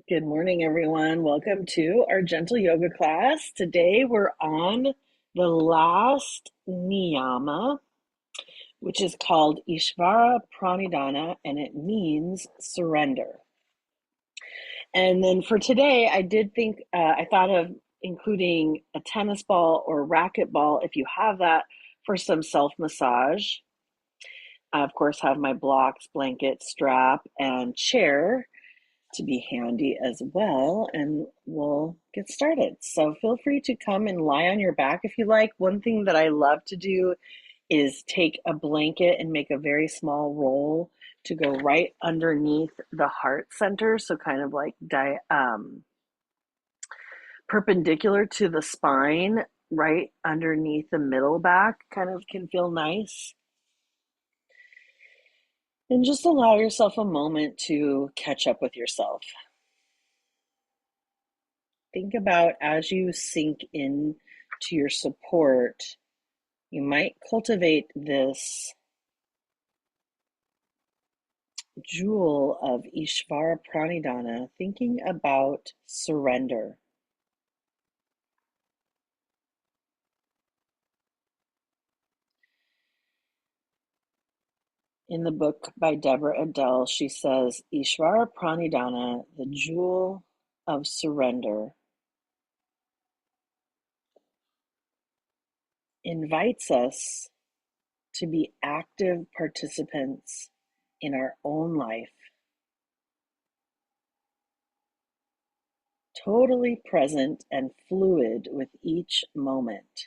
Good morning, everyone. Welcome to our gentle yoga class. Today we're on the last niyama, which is called Ishvara Pranidhana, and it means surrender. And then for today, I thought of including a tennis ball or racquetball if you have that for some self massage. I, of course, have my blocks, blanket, strap, and chair to be handy as well, and we'll get started. So feel free to come and lie on your back if you like. One thing that I love to do is take a blanket and make a very small roll to go right underneath the heart center, so kind of like perpendicular to the spine, right underneath the middle back, kind of can feel nice. And just allow yourself a moment to catch up with yourself. Think about as you sink in to your support, you might cultivate this jewel of Ishvara Pranidhana, thinking about surrender. In the book by Deborah Adele, she says, Ishvara Pranidhana, the jewel of surrender, invites us to be active participants in our own life, totally present and fluid with each moment,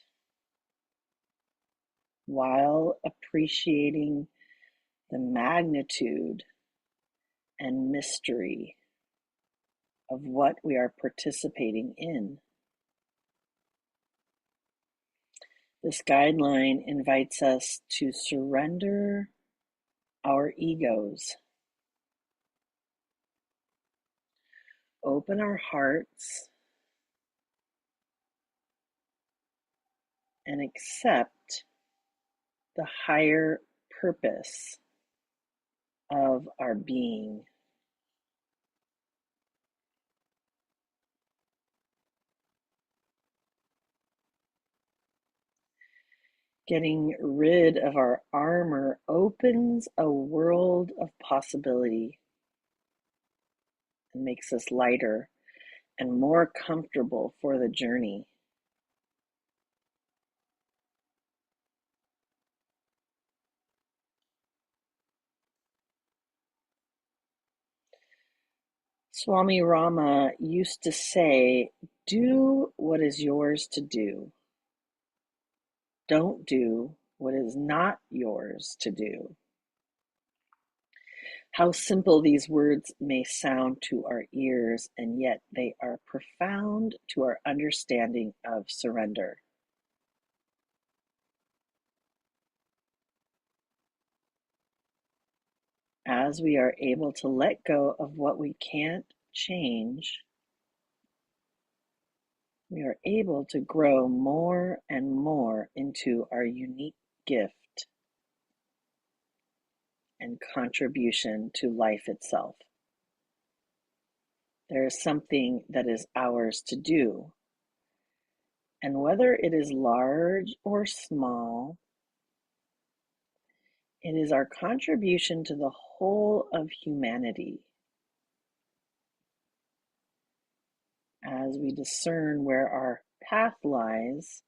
while appreciating the magnitude and mystery of what we are participating in. This guideline invites us to surrender our egos, open our hearts, and accept the higher purpose of our being. Getting rid of our armor opens a world of possibility and makes us lighter and more comfortable for the journey. Swami Rama used to say, do what is yours to do. Don't do what is not yours to do. How simple these words may sound to our ears, and yet they are profound to our understanding of surrender. As we are able to let go of what we can't change, we are able to grow more and more into our unique gift and contribution to life itself. There is something that is ours to do, and whether it is large or small, it is our contribution to the whole of humanity. As we discern where our path lies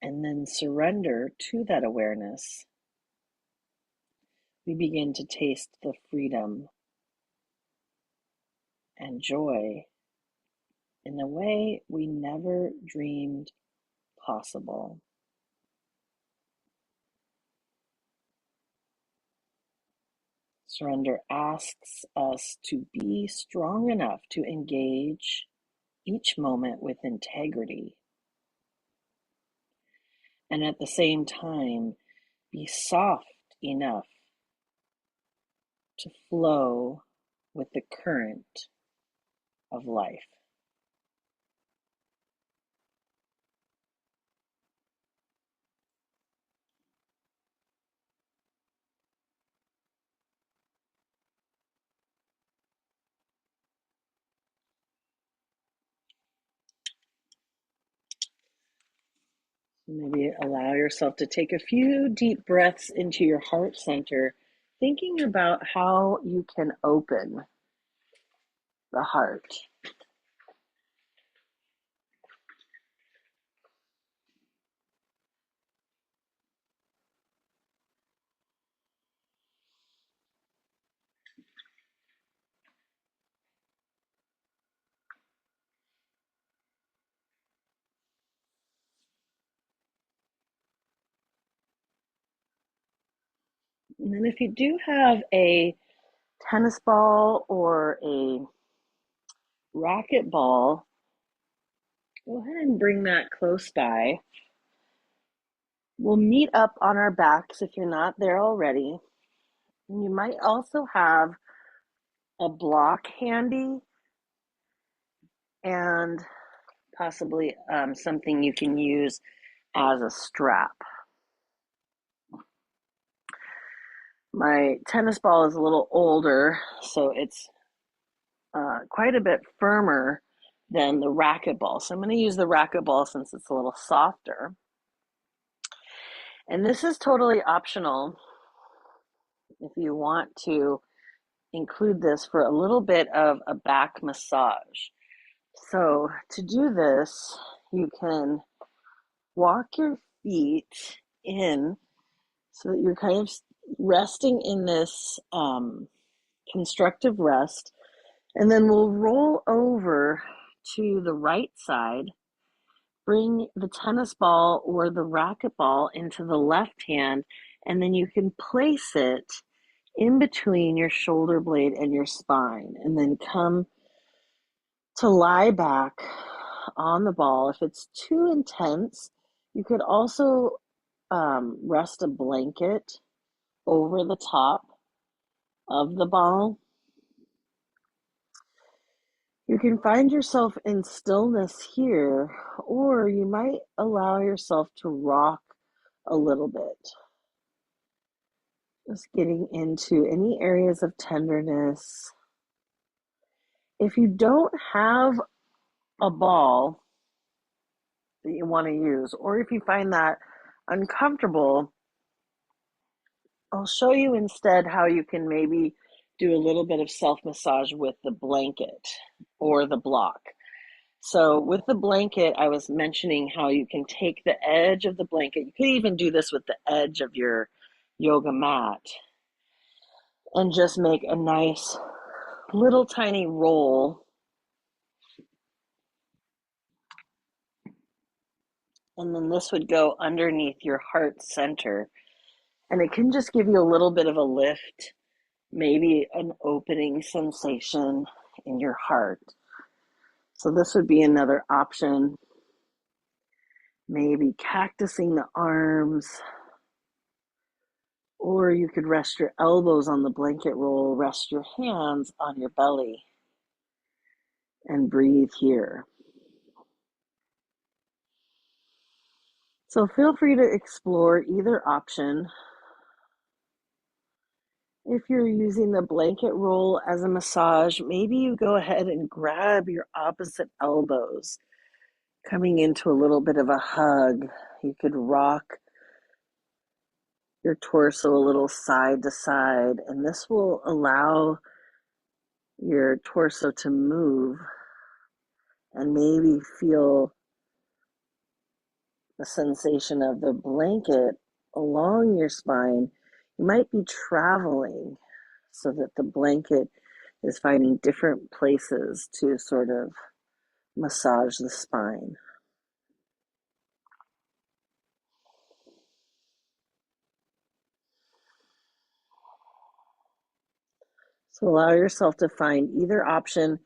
and then surrender to that awareness, we begin to taste the freedom and joy in a way we never dreamed possible. Surrender asks us to be strong enough to engage each moment with integrity, and at the same time be soft enough to flow with the current of life. Maybe allow yourself to take a few deep breaths into your heart center, thinking about how you can open the heart. And then if you do have a tennis ball or a racket ball, go ahead and bring that close by. We'll meet up on our backs if you're not there already. And you might also have a block handy and possibly something you can use as a strap. My tennis ball is a little older, so it's quite a bit firmer than the racquetball. So I'm going to use the racquetball since it's a little softer. And this is totally optional if you want to include this for a little bit of a back massage. So to do this, you can walk your feet in so that you're kind of resting in this constructive rest. And then we'll roll over to the right side, bring the tennis ball or the racquetball into the left hand, and then you can place it in between your shoulder blade and your spine, and then come to lie back on the ball. If it's too intense, you could also rest a blanket over the top of the ball. You can find yourself in stillness here, or you might allow yourself to rock a little bit. Just getting into any areas of tenderness. If you don't have a ball that you want to use, or if you find that uncomfortable, I'll show you instead how you can maybe do a little bit of self massage with the blanket or the block. So with the blanket, I was mentioning how you can take the edge of the blanket. You can even do this with the edge of your yoga mat and just make a nice little tiny roll. And then this would go underneath your heart center. And it can just give you a little bit of a lift, maybe an opening sensation in your heart. So this would be another option. Maybe cactusing the arms, or you could rest your elbows on the blanket roll, rest your hands on your belly, and breathe here. So feel free to explore either option. If you're using the blanket roll as a massage, maybe you go ahead and grab your opposite elbows, coming into a little bit of a hug. You could rock your torso a little side to side, and this will allow your torso to move and maybe feel the sensation of the blanket along your spine. You might be traveling so that the blanket is finding different places to sort of massage the spine. So allow yourself to find either option.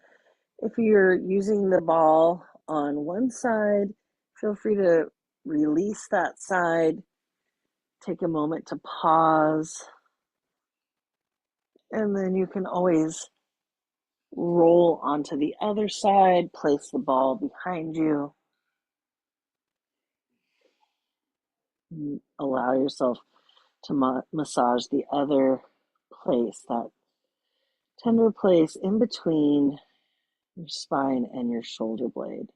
If you're using the ball on one side, feel free to release that side. Take a moment to pause. And then you can always roll onto the other side, place the ball behind you. Allow yourself to massage the other place, that tender place in between your spine and your shoulder blade.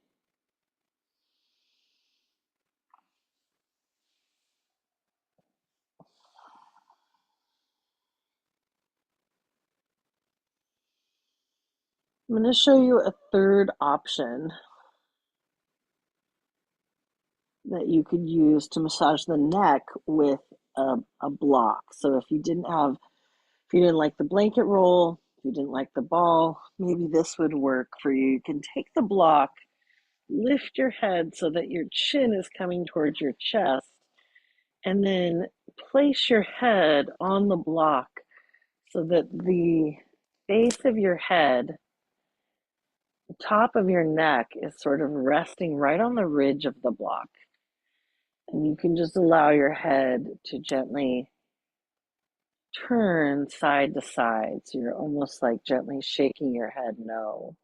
I'm going to show you a third option that you could use to massage the neck with a block. So if you didn't like the blanket roll, if you didn't like the ball, maybe this would work for you. You can take the block, lift your head so that your chin is coming towards your chest, and then place your head on the block so that the base of your head, the top of your neck, is sort of resting right on the ridge of the block. And you can just allow your head to gently turn side to side. So you're almost like gently shaking your head no,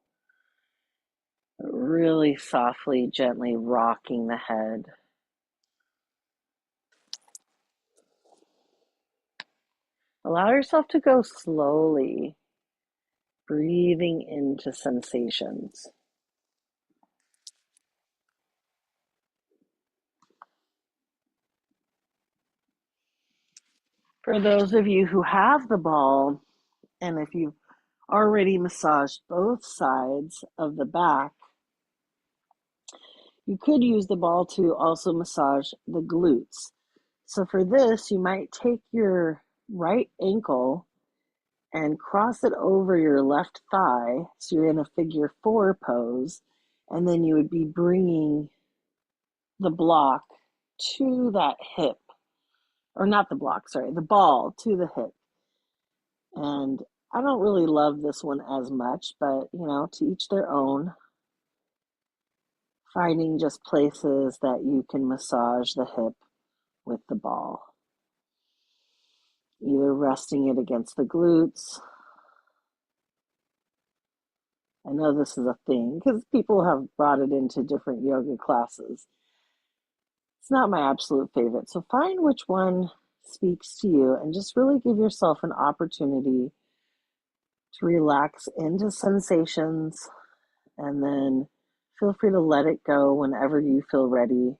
but really softly, gently rocking the head. Allow yourself to go slowly, breathing into sensations. For those of you who have the ball, and if you've already massaged both sides of the back, you could use the ball to also massage the glutes. So for this, you might take your right ankle and cross it over your left thigh. So you're in a figure four pose. And then you would be bringing the block to that hip, or not the block, sorry, the ball to the hip. And I don't really love this one as much, but to each their own. Finding just places that you can massage the hip with the ball. Either resting it against the glutes. I know this is a thing because people have brought it into different yoga classes. It's not my absolute favorite. So find which one speaks to you and just really give yourself an opportunity to relax into sensations, and then feel free to let it go whenever you feel ready,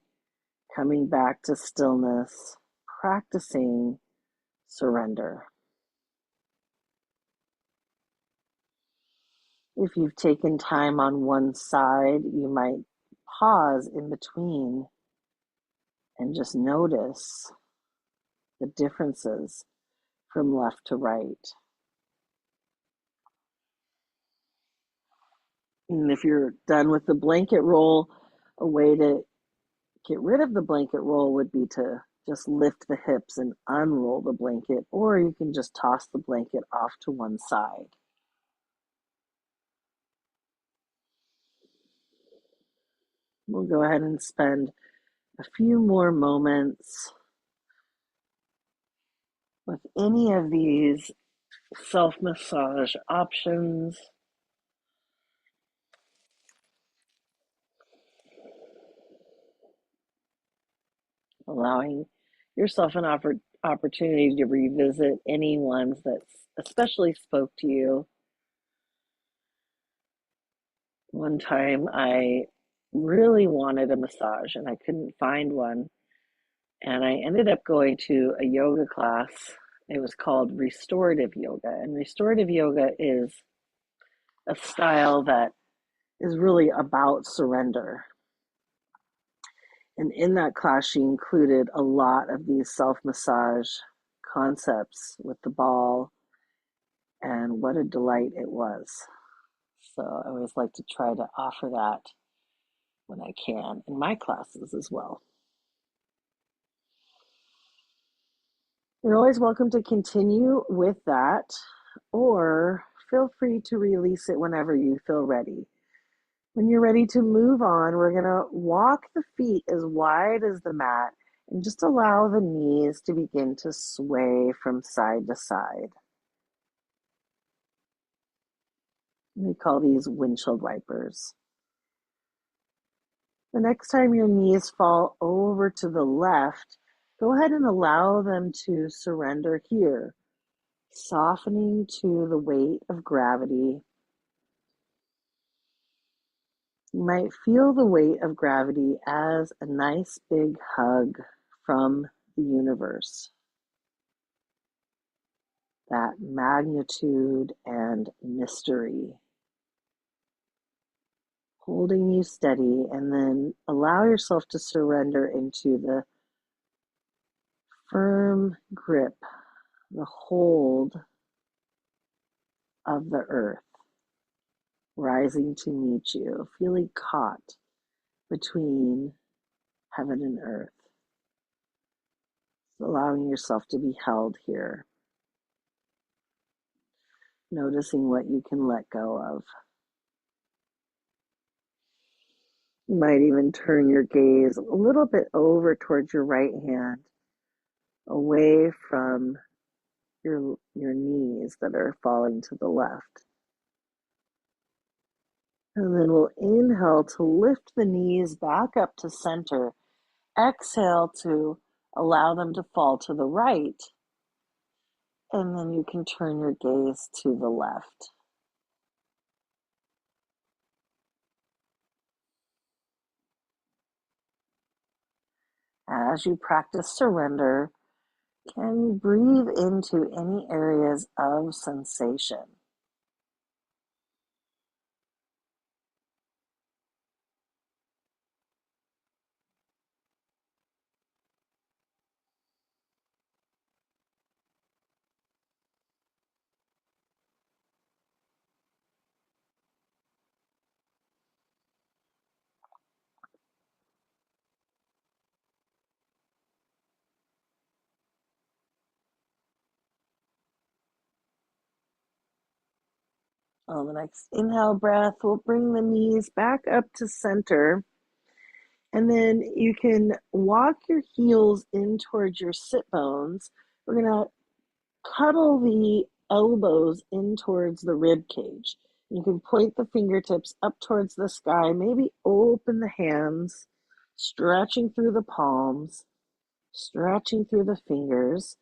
coming back to stillness, practicing surrender. If you've taken time on one side, you might pause in between and just notice the differences from left to right. And if you're done with the blanket roll, a way to get rid of the blanket roll would be to just lift the hips and unroll the blanket, or you can just toss the blanket off to one side. We'll go ahead and spend a few more moments with any of these self-massage options. Allowing yourself an opportunity to revisit any ones that especially spoke to you. One time I really wanted a massage and I couldn't find one. And I ended up going to a yoga class. It was called restorative yoga. And restorative yoga is a style that is really about surrender. And in that class, she included a lot of these self massage concepts with the ball, and what a delight it was. So I always like to try to offer that when I can in my classes as well. You're always welcome to continue with that, or feel free to release it whenever you feel ready. When you're ready to move on, we're going to walk the feet as wide as the mat and just allow the knees to begin to sway from side to side. We call these windshield wipers. The next time your knees fall over to the left, go ahead and allow them to surrender here, softening to the weight of gravity. You might feel the weight of gravity as a nice big hug from the universe. That magnitude and mystery. holding you steady, and then allow yourself to surrender into the firm grip, the hold of the earth rising to meet you, feeling caught between heaven and earth, allowing yourself to be held here, noticing what you can let go of. You might even turn your gaze a little bit over towards your right hand, away from your knees that are falling to the left. And then we'll inhale to lift the knees back up to center. Exhale to allow them to fall to the right. And then you can turn your gaze to the left. As you practice surrender, can you breathe into any areas of sensation? On the next inhale breath, we'll bring the knees back up to center. And then you can walk your heels in towards your sit bones. We're going to cuddle the elbows in towards the rib cage. You can point the fingertips up towards the sky, maybe open the hands, stretching through the palms, stretching through the fingers.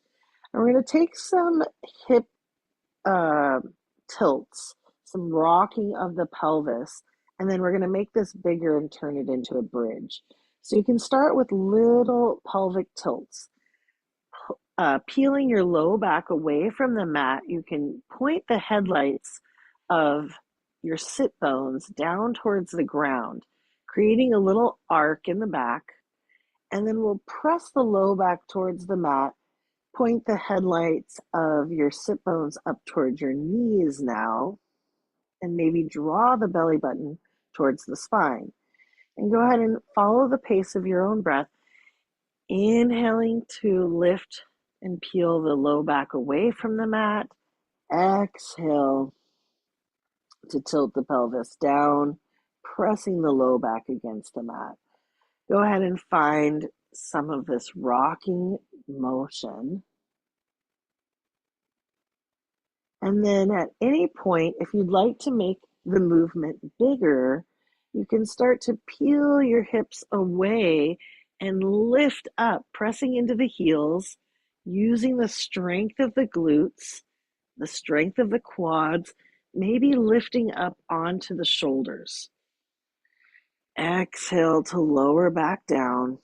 And we're going to take some hip uh, tilts, some rocking of the pelvis, and then we're going to make this bigger and turn it into a bridge. So you can start with little pelvic tilts. Peeling your low back away from the mat, you can point the headlights of your sit bones down towards the ground, creating a little arc in the back. And then we'll press the low back towards the mat, point the headlights of your sit bones up towards your knees now, and maybe draw the belly button towards the spine. And go ahead and follow the pace of your own breath, inhaling to lift and peel the low back away from the mat. Exhale to tilt the pelvis down, pressing the low back against the mat. Go ahead and find some of this rocking motion. And then at any point, if you'd like to make the movement bigger, you can start to peel your hips away and lift up, pressing into the heels, using the strength of the glutes, the strength of the quads, maybe lifting up onto the shoulders. Exhale to lower back down,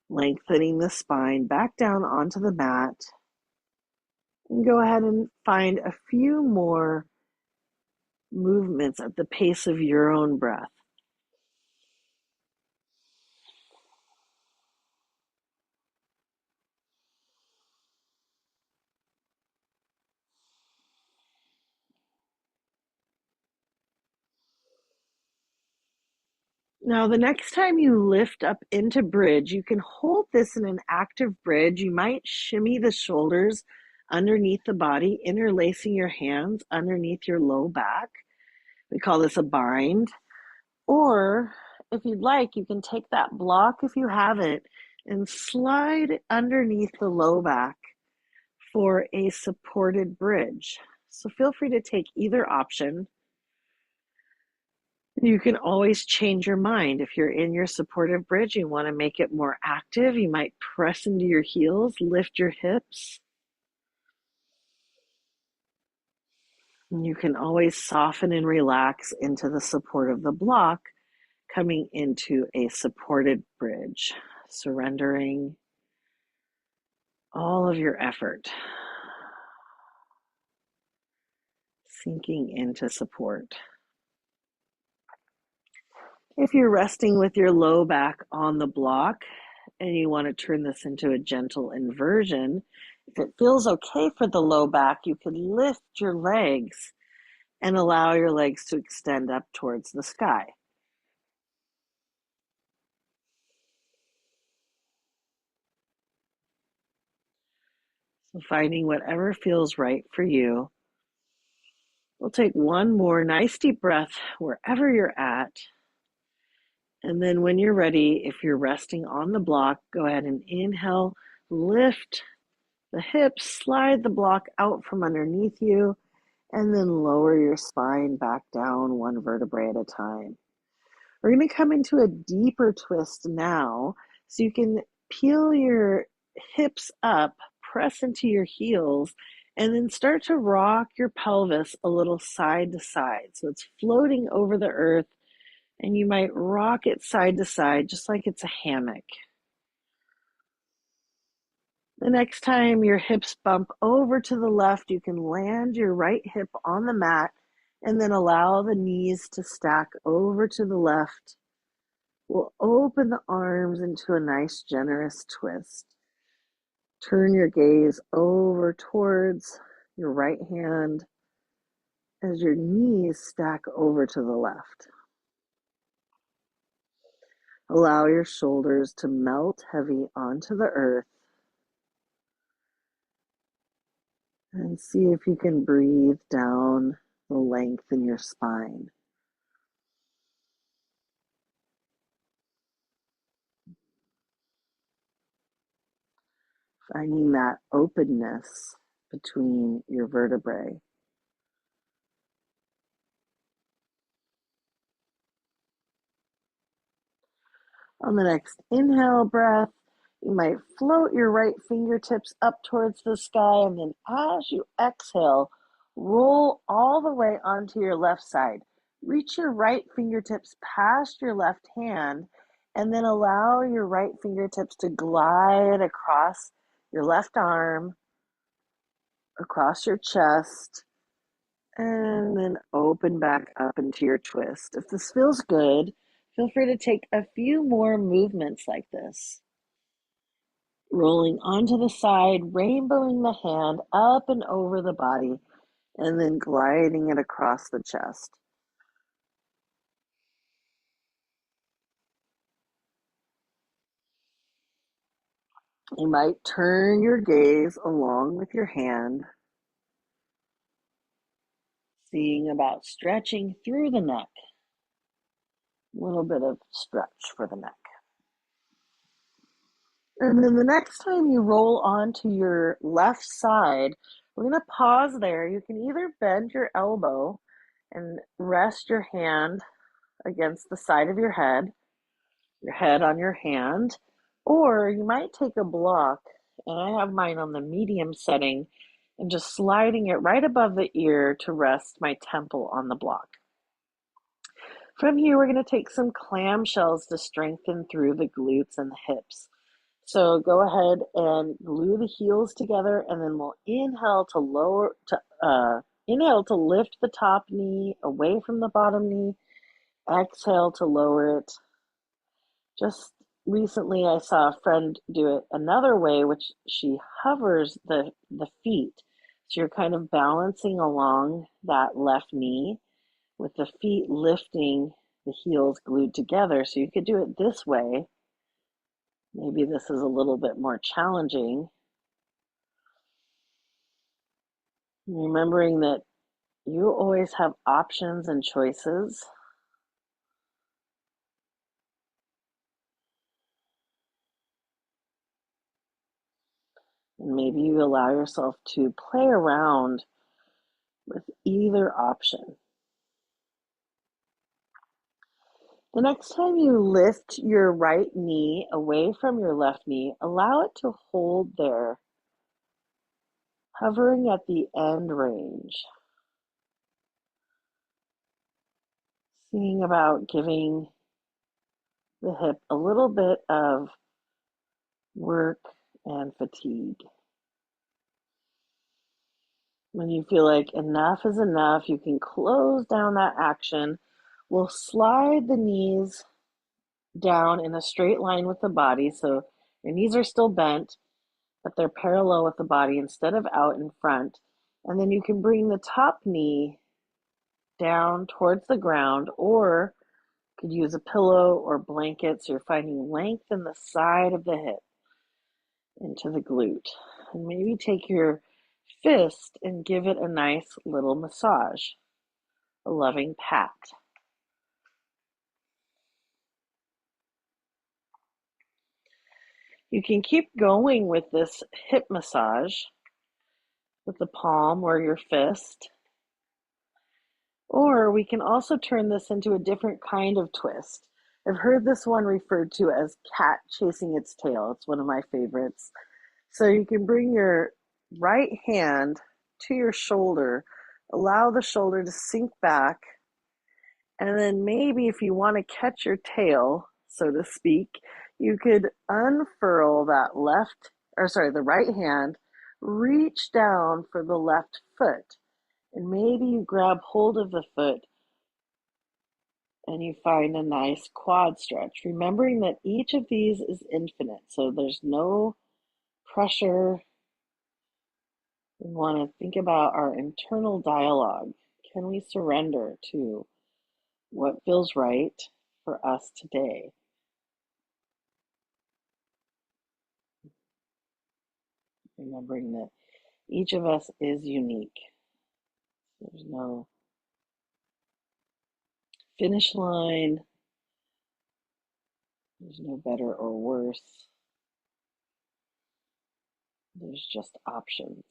lengthening the spine back down onto the mat. And go ahead and find a few more movements at the pace of your own breath. Now, the next time you lift up into bridge, you can hold this in an active bridge. You might shimmy the shoulders underneath the body, interlacing your hands underneath your low back. We call this a bind. Or if you'd like, you can take that block if you have it and slide underneath the low back for a supported bridge. So feel free to take either option. You can always change your mind. If you're in your supportive bridge, you want to make it more active, you might press into your heels, lift your hips. And you can always soften and relax into the support of the block, coming into a supported bridge, surrendering all of your effort, sinking into support. If you're resting with your low back on the block and you want to turn this into a gentle inversion, if it feels okay for the low back, you can lift your legs and allow your legs to extend up towards the sky. So finding whatever feels right for you. We'll take one more nice deep breath wherever you're at. And then when you're ready, if you're resting on the block, go ahead and inhale, lift the hips, slide the block out from underneath you, and then lower your spine back down one vertebrae at a time. We're going to come into a deeper twist now, so you can peel your hips up, press into your heels, and then start to rock your pelvis a little side to side. So it's floating over the earth, and you might rock it side to side just like it's a hammock. The next time your hips bump over to the left, you can land your right hip on the mat and then allow the knees to stack over to the left. We'll open the arms into a nice generous twist. Turn your gaze over towards your right hand as your knees stack over to the left. Allow your shoulders to melt heavy onto the earth. And see if you can breathe down the length in your spine. Finding that openness between your vertebrae. On the next inhale breath, you might float your right fingertips up towards the sky, and then as you exhale, roll all the way onto your left side. Reach your right fingertips past your left hand, and then allow your right fingertips to glide across your left arm, across your chest, and then open back up into your twist. If this feels good, feel free to take a few more movements like this. Rolling onto the side, rainbowing the hand up and over the body, and then gliding it across the chest. You might turn your gaze along with your hand, seeing about stretching through the neck. A little bit of stretch for the neck. And then the next time you roll onto your left side, we're going to pause there. You can either bend your elbow and rest your hand against the side of your head on your hand, or you might take a block, and I have mine on the medium setting, and just sliding it right above the ear to rest my temple on the block. From here, we're going to take some clamshells to strengthen through the glutes and the hips. So go ahead and glue the heels together, and then we'll inhale to lift the top knee away from the bottom knee. Exhale to lower it. Just recently, I saw a friend do it another way, which she hovers the feet. So you're kind of balancing along that left knee with the feet lifting, the heels glued together. So you could do it this way. Maybe this is a little bit more challenging. Remembering that you always have options and choices. And maybe you allow yourself to play around with either option. The next time you lift your right knee away from your left knee, allow it to hold there, hovering at the end range. Seeing about giving the hip a little bit of work and fatigue. When you feel like enough is enough, you can close down that action. We'll slide the knees down in a straight line with the body. So your knees are still bent, but they're parallel with the body instead of out in front. And then you can bring the top knee down towards the ground, or you could use a pillow or blanket so you're finding length in the side of the hip into the glute. And maybe take your fist and give it a nice little massage, a loving pat. You can keep going with this hip massage with the palm or your fist, or we can also turn this into a different kind of twist. I've heard this one referred to as cat chasing its tail. It's one of my favorites. So you can bring your right hand to your shoulder, allow the shoulder to sink back, and then maybe if you want to catch your tail, so to speak, you could unfurl that the right hand, reach down for the left foot, and maybe you grab hold of the foot and you find a nice quad stretch, remembering that each of these is infinite, so there's no pressure. We want to think about our internal dialogue. Can we surrender to what feels right for us today? Remembering that each of us is unique. There's no finish line, there's no better or worse, there's just options.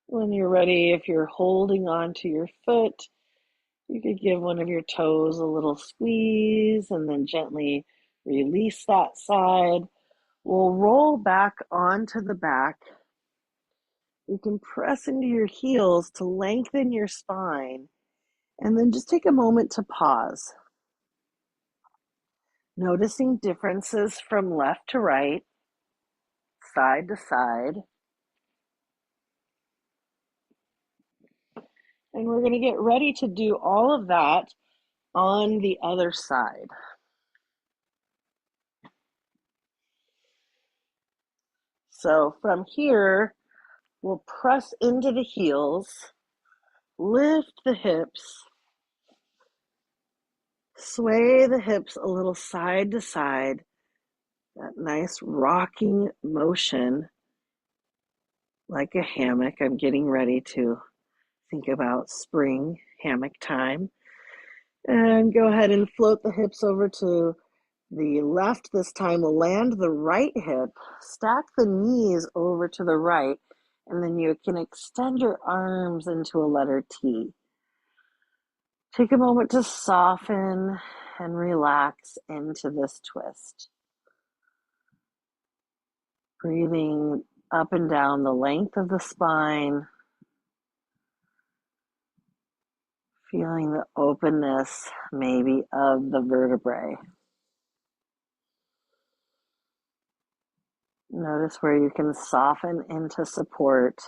When you're ready, if you're holding on to your foot, you could give one of your toes a little squeeze and then gently release that side. We'll roll back onto the back. You can press into your heels to lengthen your spine, and then just take a moment to pause, noticing differences from left to right, side to side. And we're going to get ready to do all of that on the other side. So from here, we'll press into the heels, lift the hips, sway the hips a little side to side, that nice rocking motion like a hammock. I'm getting ready to think about spring hammock time. And go ahead and float the hips over to the left this time. Land the right hip, stack the knees over to the right, and then you can extend your arms into a letter T. Take a moment to soften and relax into this twist. Breathing up and down the length of the spine, feeling the openness maybe of the vertebrae. Notice where you can soften into support.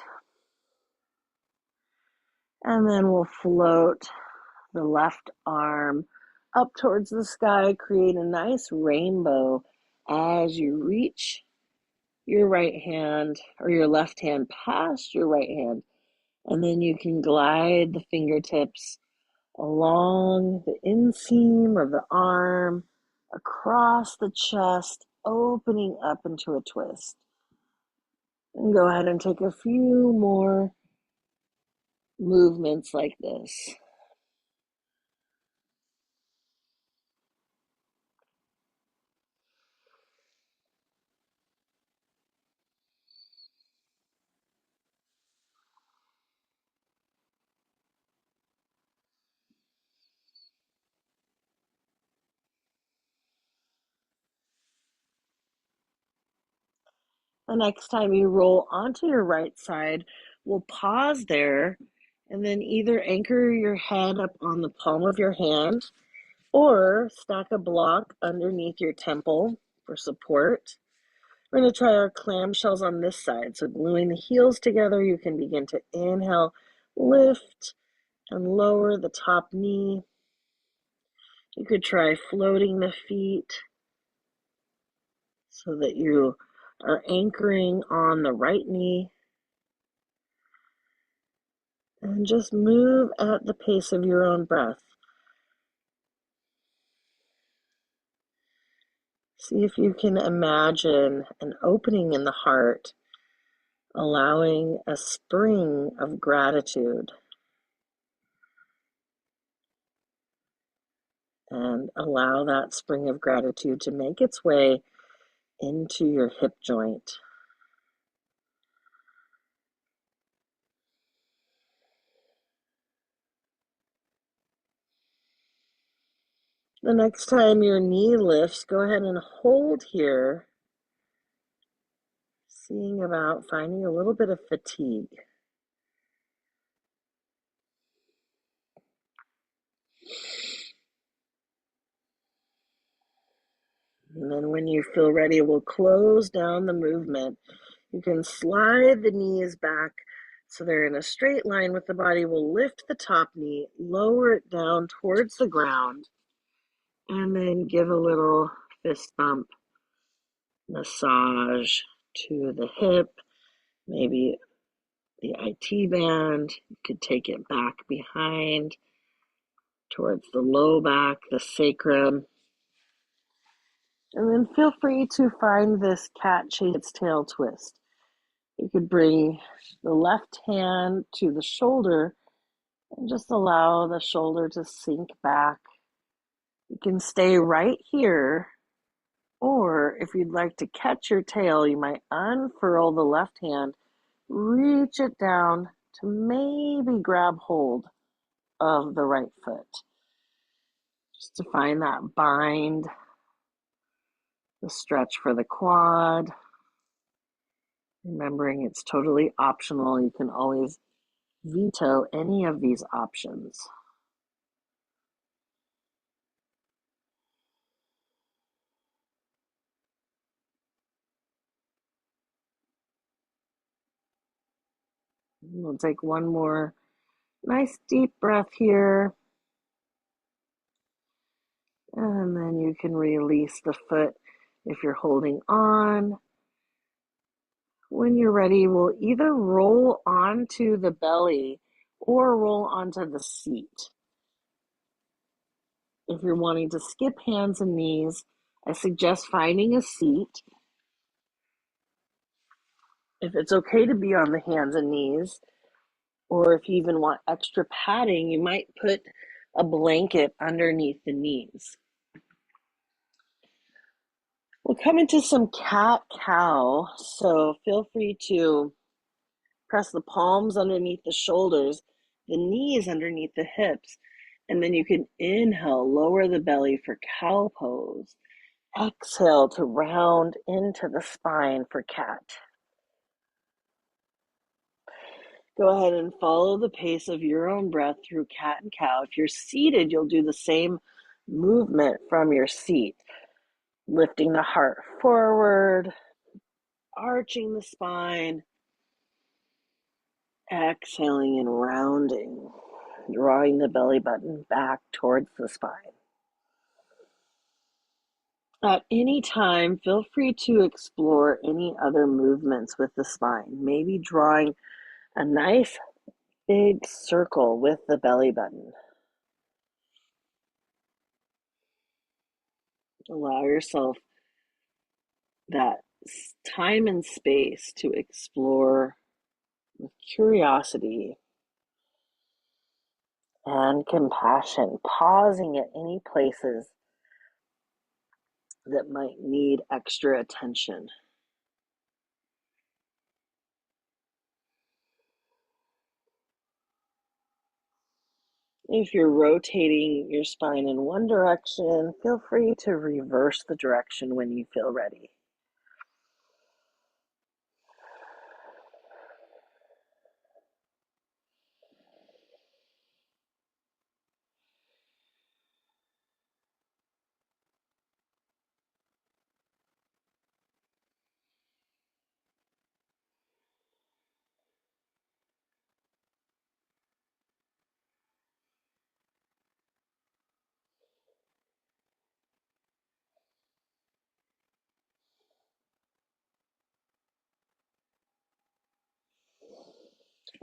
And then we'll float the left arm up towards the sky, create a nice rainbow as you reach your right hand or your left hand past your right hand. And then you can glide the fingertips along the inseam of the arm, across the chest, opening up into a twist. And go ahead and take a few more movements like this. The next time you roll onto your right side, we'll pause there and then either anchor your head up on the palm of your hand or stack a block underneath your temple for support. We're going to try our clamshells on this side. So gluing the heels together, you can begin to inhale, lift and lower the top knee. You could try floating the feet so that you are anchoring on the right knee, and just move at the pace of your own breath. See if you can imagine an opening in the heart, allowing a spring of gratitude, and allow that spring of gratitude to make its way into your hip joint. The next time your knee lifts, go ahead and hold here, seeing about finding a little bit of fatigue. And then when you feel ready, we'll close down the movement. You can slide the knees back so they're in a straight line with the body. We'll lift the top knee, lower it down towards the ground, and then give a little fist bump massage to the hip, maybe the IT band. You could take it back behind towards the low back, the sacrum. And then feel free to find this cat chase its tail twist. You could bring the left hand to the shoulder and just allow the shoulder to sink back. You can stay right here, or if you'd like to catch your tail, you might unfurl the left hand, reach it down to maybe grab hold of the right foot. Just to find that bind, the stretch for the quad. Remembering it's totally optional. You can always veto any of these options. We'll take one more nice deep breath here. And then you can release the foot if you're holding on. When you're ready, we'll either roll onto the belly or roll onto the seat. If you're wanting to skip hands and knees, I suggest finding a seat. If it's okay to be on the hands and knees, or if you even want extra padding, you might put a blanket underneath the knees. We'll come into some cat-cow, so feel free to press the palms underneath the shoulders, the knees underneath the hips, and then you can inhale, lower the belly for cow pose. Exhale to round into the spine for cat. Go ahead and follow the pace of your own breath through cat and cow. If you're seated, you'll do the same movement from your seat, lifting the heart forward, arching the spine, exhaling and rounding, drawing the belly button back towards the spine. At any time, feel free to explore any other movements with the spine, maybe drawing a nice big circle with the belly button. Allow yourself that time and space to explore with curiosity and compassion, pausing at any places that might need extra attention. If you're rotating your spine in one direction, feel free to reverse the direction when you feel ready.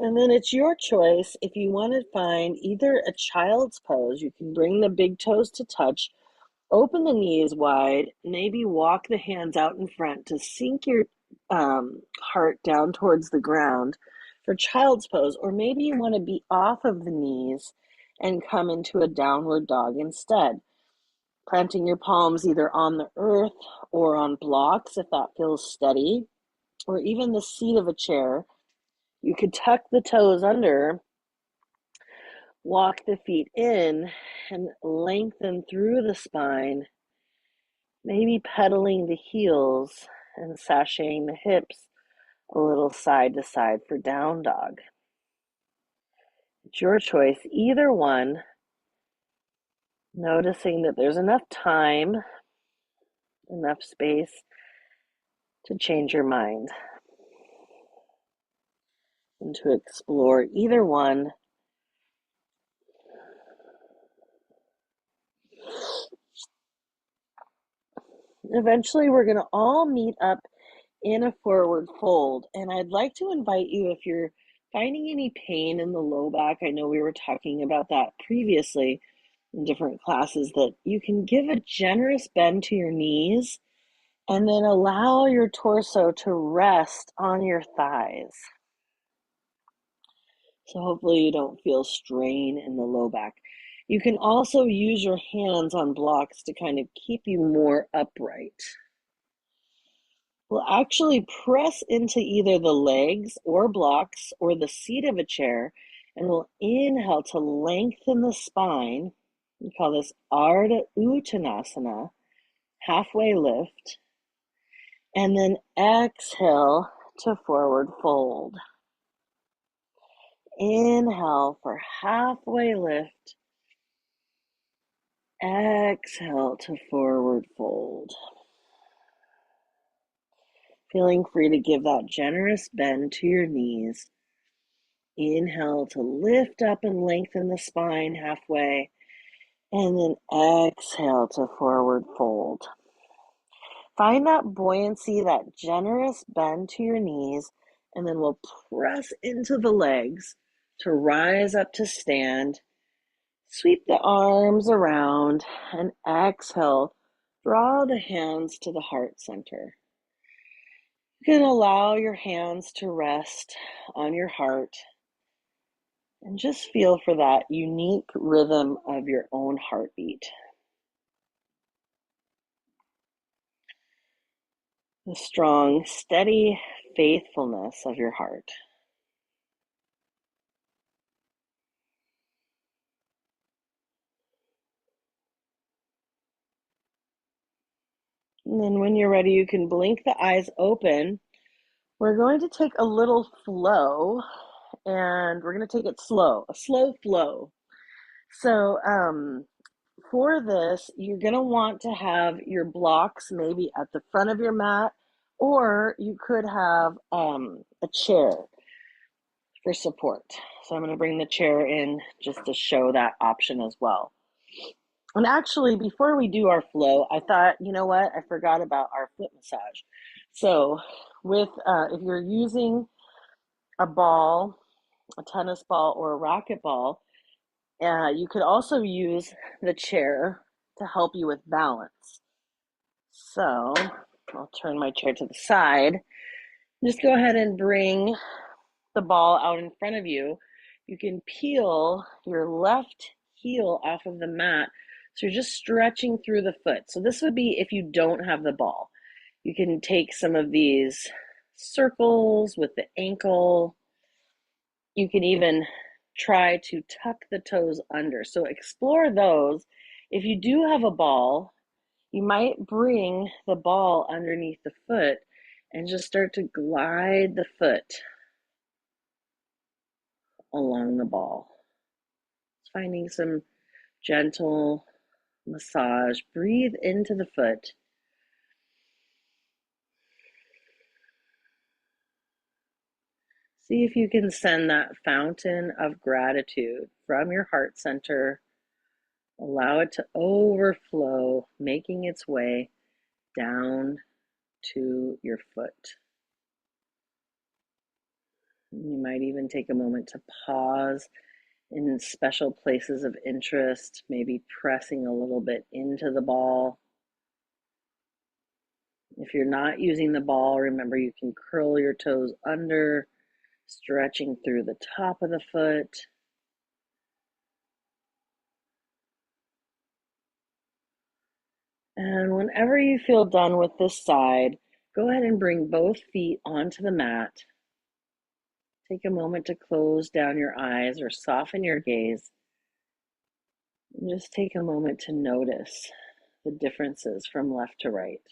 And then it's your choice if you want to find either a child's pose. You can bring the big toes to touch, open the knees wide, maybe walk the hands out in front to sink your heart down towards the ground for child's pose. Or maybe you want to be off of the knees and come into a downward dog instead. Planting your palms either on the earth or on blocks if that feels steady, or even the seat of a chair. You could tuck the toes under, walk the feet in, and lengthen through the spine, maybe pedaling the heels and sashaying the hips a little side to side for down dog. It's your choice, either one, noticing that there's enough time, enough space to change your mind and to explore either one. Eventually, we're going to all meet up in a forward fold. And I'd like to invite you, if you're finding any pain in the low back, I know we were talking about that previously in different classes, that you can give a generous bend to your knees and then allow your torso to rest on your thighs. So hopefully you don't feel strain in the low back. You can also use your hands on blocks to kind of keep you more upright. We'll actually press into either the legs or blocks or the seat of a chair, and we'll inhale to lengthen the spine. We call this Ardha Uttanasana, halfway lift, and then exhale to forward fold. Inhale for halfway lift, exhale to forward fold. Feeling free to give that generous bend to your knees. Inhale to lift up and lengthen the spine halfway, and then exhale to forward fold. Find that buoyancy, that generous bend to your knees, and then we'll press into the legs to rise up to stand. Sweep the arms around and exhale. Draw the hands to the heart center. You can allow your hands to rest on your heart and just feel for that unique rhythm of your own heartbeat. The strong, steady faithfulness of your heart. And then when you're ready, you can blink the eyes open. We're going to take a little flow, and we're going to take it slow, a slow flow. So for this, you're going to want to have your blocks maybe at the front of your mat, or you could have a chair for support. So I'm going to bring the chair in just to show that option as well. And actually, before we do our flow, I thought, you know what? I forgot about our foot massage. So with if you're using a ball, a tennis ball or a racket ball, you could also use the chair to help you with balance. So I'll turn my chair to the side. Just go ahead and bring the ball out in front of you. You can peel your left heel off of the mat. So you're just stretching through the foot. So this would be if you don't have the ball. You can take some of these circles with the ankle. You can even try to tuck the toes under. So explore those. If you do have a ball, you might bring the ball underneath the foot and just start to glide the foot along the ball. Finding some gentle massage. Breathe into the foot. See if you can send that fountain of gratitude from your heart center. Allow it to overflow, making its way down to your foot. You might even take a moment to pause in special places of interest, maybe pressing a little bit into the ball. If you're not using the ball, remember you can curl your toes under, stretching through the top of the foot. And whenever you feel done with this side, go ahead and bring both feet onto the mat. Take a moment to close down your eyes or soften your gaze. And just take a moment to notice the differences from left to right.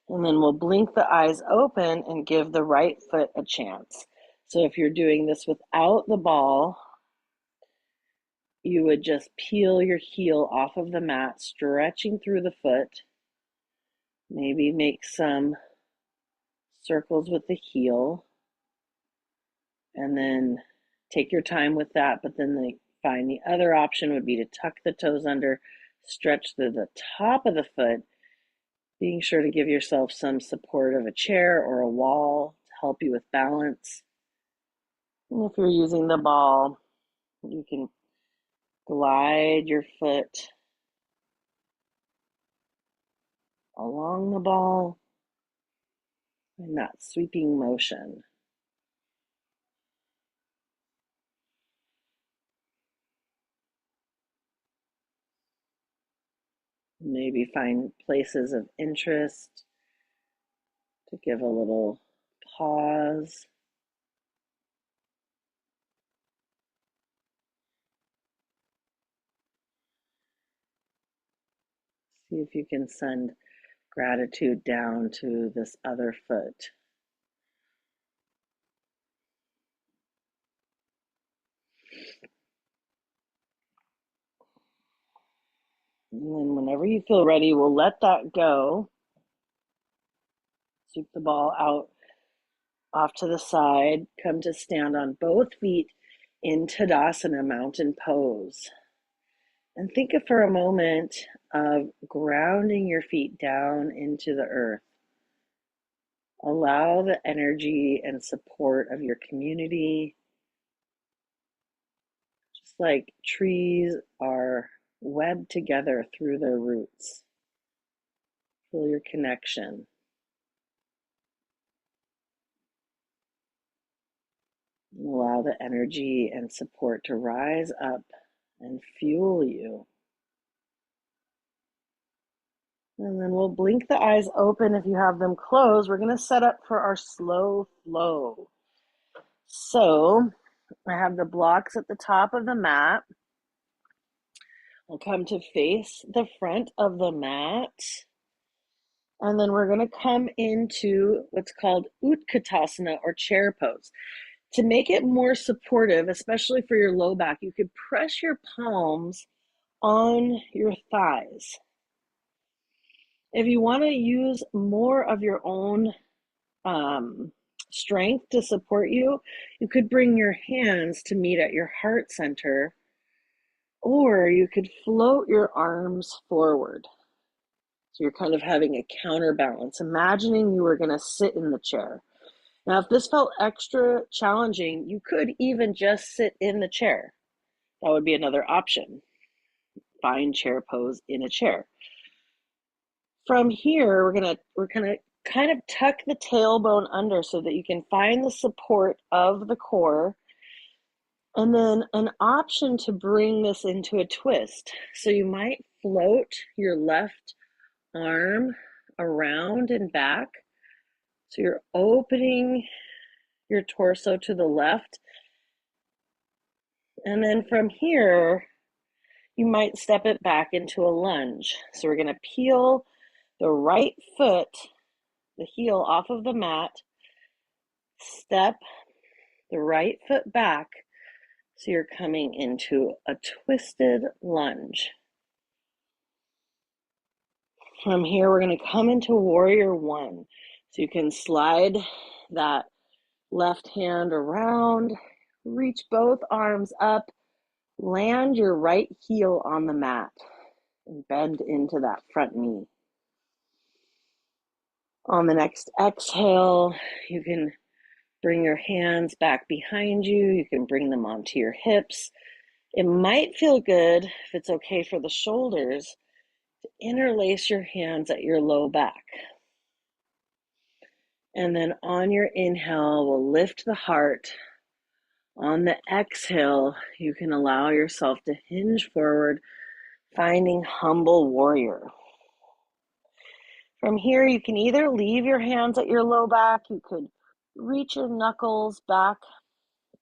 And then we'll blink the eyes open and give the right foot a chance. So if you're doing this without the ball, you would just peel your heel off of the mat, stretching through the foot. Maybe make some circles with the heel. And then take your time with that. But then the other option would be to tuck the toes under, stretch through the top of the foot, being sure to give yourself some support of a chair or a wall to help you with balance. And if you're using the ball, you can glide your foot along the ball in that sweeping motion. Maybe find places of interest to give a little pause. See if you can send gratitude down to this other foot. And then whenever you feel ready, we'll let that go. Sweep the ball out off to the side. Come to stand on both feet in Tadasana, mountain pose. And think of for a moment of grounding your feet down into the earth. Allow the energy and support of your community, just like trees are webbed together through their roots. Feel your connection. Allow the energy and support to rise up and fuel you. And then we'll blink the eyes open if you have them closed. We're going to set up for our slow flow. So I have the blocks at the top of the mat. We'll come to face the front of the mat. And then we're going to come into what's called Utkatasana or chair pose. To make it more supportive, especially for your low back, you could press your palms on your thighs. If you want to use more of your own strength to support you, you could bring your hands to meet at your heart center, or you could float your arms forward. So you're kind of having a counterbalance, imagining you were going to sit in the chair. Now, if this felt extra challenging, you could even just sit in the chair. That would be another option. Find chair pose in a chair. From here, we're gonna kind of tuck the tailbone under so that you can find the support of the core. And then an option to bring this into a twist. So you might float your left arm around and back. So you're opening your torso to the left. And then from here, you might step it back into a lunge. So we're going to peel the right foot, the heel off of the mat, step the right foot back. So you're coming into a twisted lunge. From here, we're going to come into warrior one. So you can slide that left hand around, reach both arms up, land your right heel on the mat, and bend into that front knee. On the next exhale, you can bring your hands back behind you. You can bring them onto your hips. It might feel good, if it's okay for the shoulders, to interlace your hands at your low back. And then on your inhale, we'll lift the heart. On the exhale, you can allow yourself to hinge forward, finding humble warrior. From here, you can either leave your hands at your low back, you could reach your knuckles back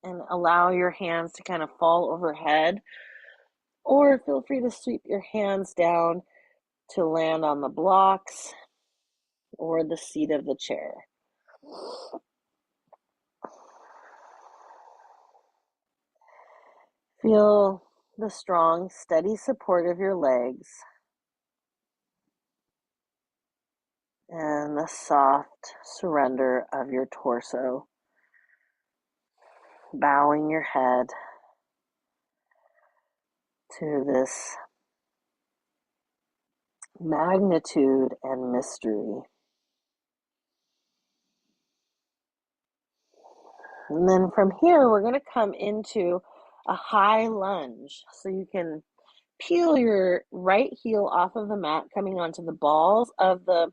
and allow your hands to kind of fall overhead, or feel free to sweep your hands down to land on the blocks or the seat of the chair. Feel the strong, steady support of your legs and the soft surrender of your torso, bowing your head to this magnitude and mystery. And then from here, we're going to come into a high lunge. So you can peel your right heel off of the mat, coming onto the balls of the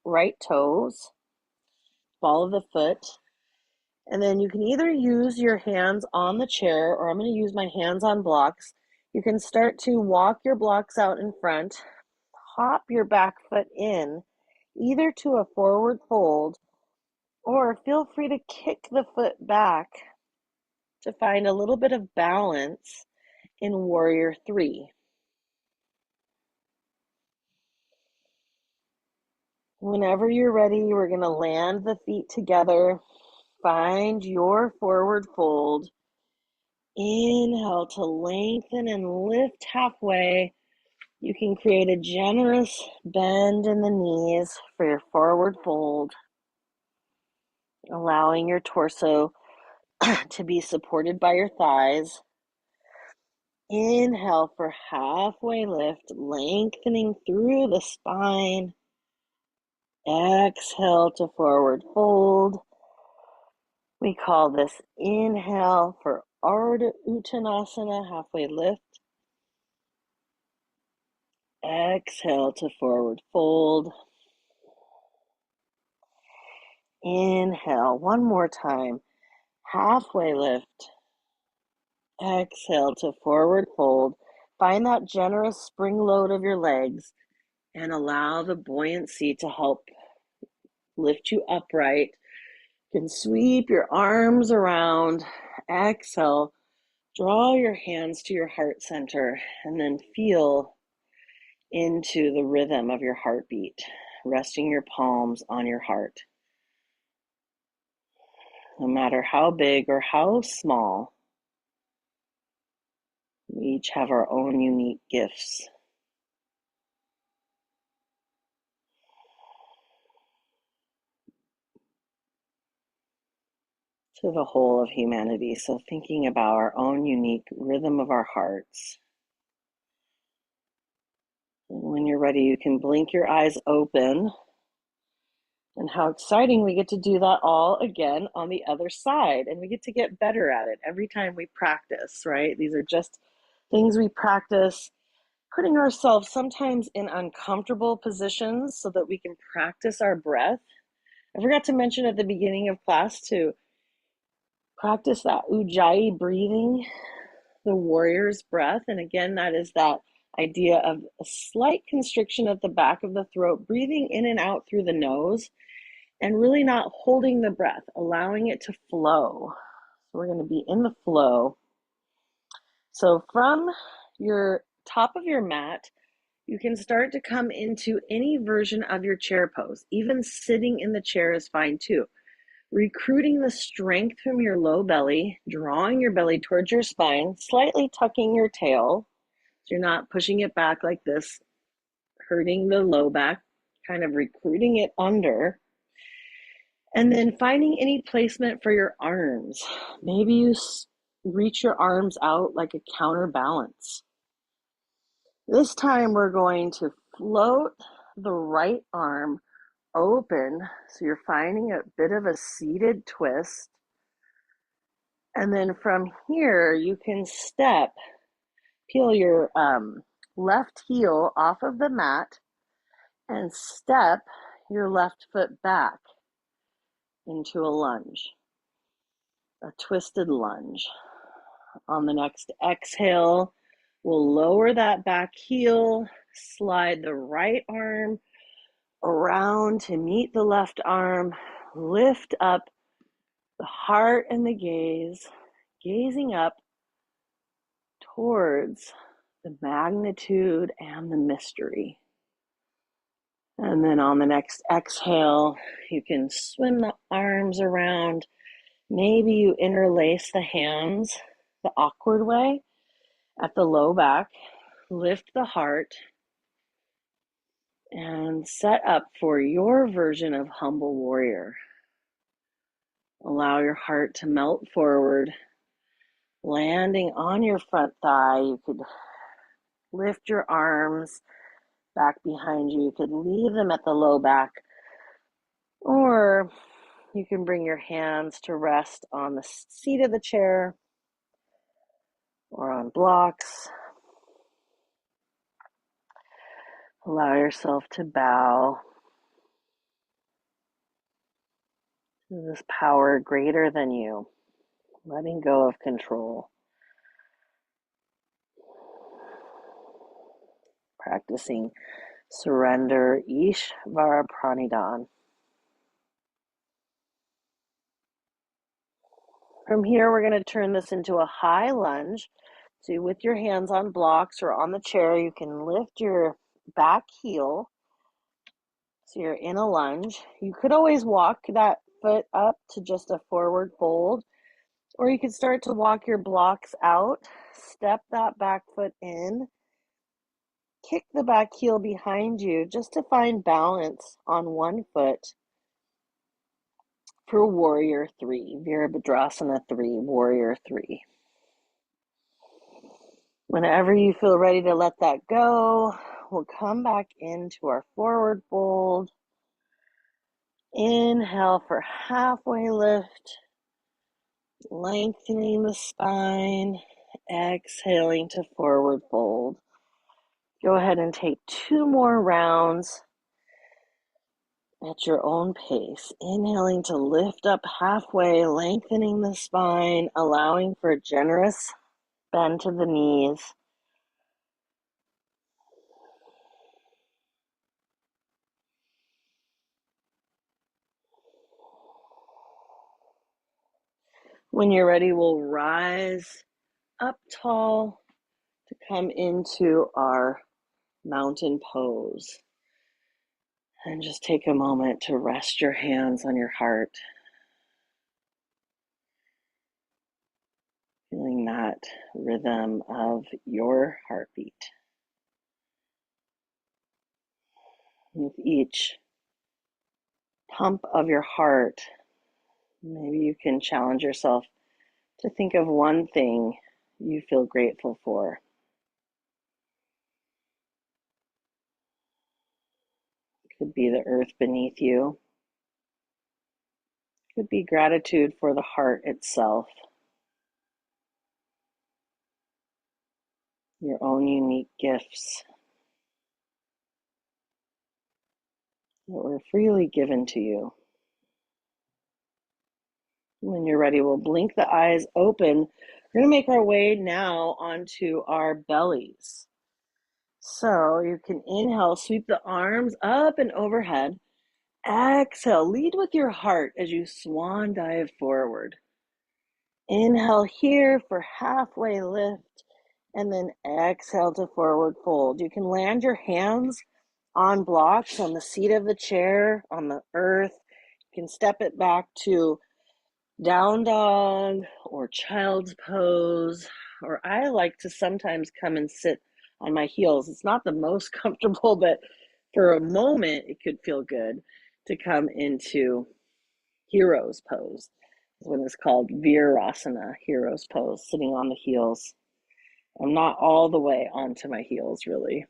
right toes, ball of the foot. And then you can either use your hands on the chair, or I'm going to use my hands on blocks. You can start to walk your blocks out in front, hop your back foot in, either to a forward fold, or feel free to kick the foot back to find a little bit of balance in Warrior 3. Whenever you're ready, we're going to land the feet together. Find your forward fold. Inhale to lengthen and lift halfway. You can create a generous bend in the knees for your forward fold, allowing your torso to be supported by your thighs. Inhale for halfway lift, lengthening through the spine. Exhale to forward fold. We call this inhale for Ardha Uttanasana, halfway lift. Exhale to forward fold. Inhale, one more time, halfway lift. Exhale to forward fold. Find that generous spring load of your legs and allow the buoyancy to help lift you upright. You can sweep your arms around. Exhale, draw your hands to your heart center and then feel into the rhythm of your heartbeat, resting your palms on your heart. No matter how big or how small, we each have our own unique gifts. To the whole of humanity. So thinking about our own unique rhythm of our hearts. And when you're ready, you can blink your eyes open. And how exciting we get to do that all again on the other side. And we get to get better at it every time we practice, right? These are just things we practice, putting ourselves sometimes in uncomfortable positions so that we can practice our breath. I forgot to mention at the beginning of class to practice that Ujjayi breathing, the warrior's breath. And again, that is that idea of a slight constriction at the back of the throat, breathing in and out through the nose, and really not holding the breath, allowing it to flow. So we're going to be in the flow. So from your top of your mat, you can start to come into any version of your chair pose. Even sitting in the chair is fine too. Recruiting the strength from your low belly, drawing your belly towards your spine, slightly tucking your tail, so you're not pushing it back like this, hurting the low back, kind of recruiting it under. And then finding any placement for your arms. Maybe you reach your arms out like a counterbalance. This time we're going to float the right arm open. So you're finding a bit of a seated twist. And then from here, you can peel your left heel off of the mat and step your left foot back into a lunge, a twisted lunge. On the next exhale, we'll lower that back heel, slide the right arm around to meet the left arm, lift up the heart and the gaze, gazing up towards the magnitude and the mystery. And then on the next exhale, you can swim the arms around. Maybe you interlace the hands the awkward way at the low back, lift the heart, and set up for your version of humble warrior. Allow your heart to melt forward, landing on your front thigh. You could lift your arms back behind you. You could leave them at the low back, or you can bring your hands to rest on the seat of the chair or on blocks. Allow yourself to bow to this power greater than you, letting go of control. Practicing surrender, Ishvara Pranidhana. From here, we're going to turn this into a high lunge. So with your hands on blocks or on the chair, you can lift your back heel. So you're in a lunge. You could always walk that foot up to just a forward fold, or you could start to walk your blocks out, step that back foot in, kick the back heel behind you just to find balance on one foot for warrior three, Virabhadrasana 3, warrior 3. Whenever you feel ready to let that go, we'll come back into our forward fold. Inhale for halfway lift, lengthening the spine, exhaling to forward fold. Go ahead and take 2 more rounds at your own pace. Inhaling to lift up halfway, lengthening the spine, allowing for a generous bend to the knees. When you're ready, we'll rise up tall to come into our mountain pose. And just take a moment to rest your hands on your heart, feeling that rhythm of your heartbeat. With each pump of your heart, maybe you can challenge yourself to think of one thing you feel grateful for. It could be the earth beneath you. It could be gratitude for the heart itself. Your own unique gifts that were freely given to you. When you're ready, we'll blink the eyes open. We're going to make our way now onto our bellies. So you can inhale, sweep the arms up and overhead. Exhale, lead with your heart as you swan dive forward. Inhale here for halfway lift, and then exhale to forward fold. You can land your hands on blocks, on the seat of the chair, on the earth. You can step it back to down dog or child's pose, or I like to sometimes come and sit on my heels. It's not the most comfortable, but for a moment it could feel good to come into hero's pose. This one is called Virasana, hero's pose, sitting on the heels. I'm not all the way onto my heels, really.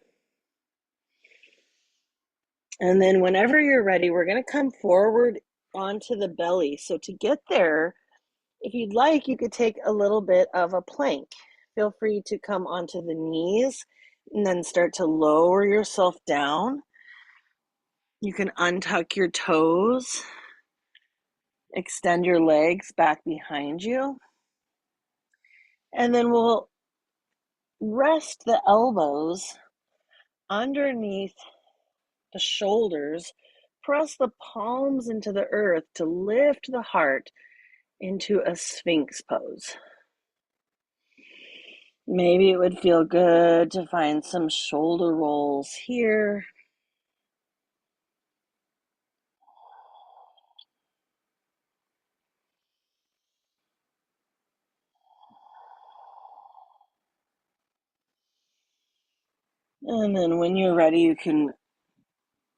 And then whenever you're ready, we're going to come forward onto the belly. So to get there, if you'd like, you could take a little bit of a plank. Feel free to come onto the knees and then start to lower yourself down. You can untuck your toes, extend your legs back behind you, and then we'll rest the elbows underneath the shoulders. Press the palms into the earth to lift the heart into a Sphinx pose. Maybe it would feel good to find some shoulder rolls here. And then when you're ready, you can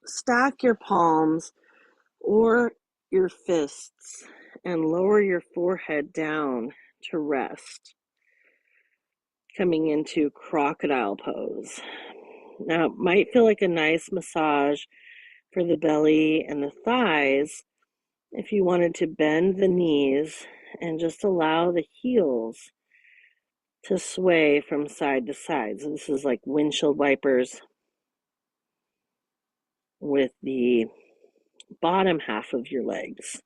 stack your palms or your fists and lower your forehead down to rest, coming into crocodile pose. Now, it might feel like a nice massage for the belly and the thighs if you wanted to bend the knees and just allow the heels to sway from side to side. So this is like windshield wipers with the bottom half of your legs.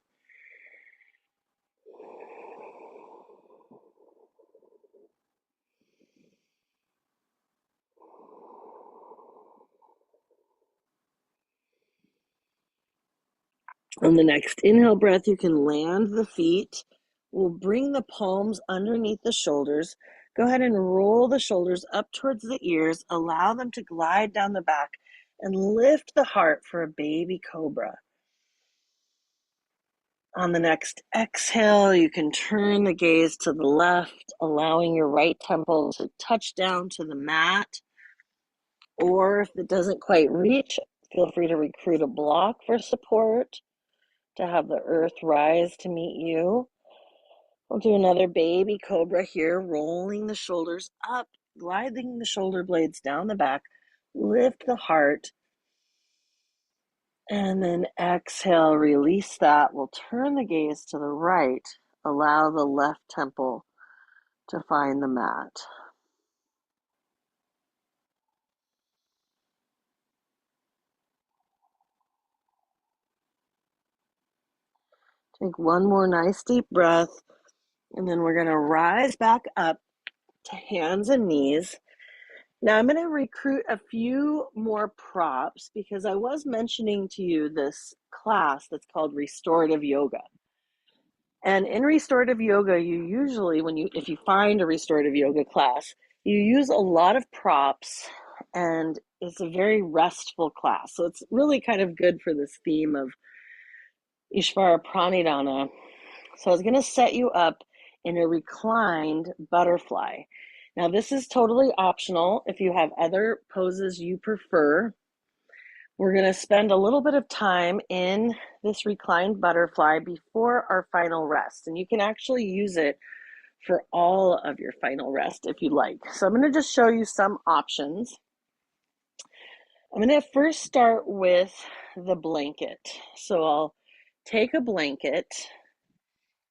On the next inhale breath, you can land the feet. We'll bring the palms underneath the shoulders. Go ahead and roll the shoulders up towards the ears. Allow them to glide down the back and lift the heart for a baby cobra. On the next exhale, you can turn the gaze to the left, allowing your right temple to touch down to the mat. Or if it doesn't quite reach, feel free to recruit a block for support to have the earth rise to meet you. We'll do another baby cobra here, rolling the shoulders up, gliding the shoulder blades down the back, lift the heart, and then exhale, release that. We'll turn the gaze to the right, allow the left temple to find the mat. Take one more nice deep breath, and then we're going to rise back up to hands and knees. Now I'm going to recruit a few more props because I was mentioning to you this class that's called restorative yoga. And in restorative yoga, you usually, if you find a restorative yoga class, you use a lot of props and it's a very restful class. So it's really kind of good for this theme of Ishvara Pranidhana. So I was going to set you up in a reclined butterfly. Now, this is totally optional if you have other poses you prefer. We're going to spend a little bit of time in this reclined butterfly before our final rest. And you can actually use it for all of your final rest if you like. So I'm going to just show you some options. I'm going to first start with the blanket. So I'll take a blanket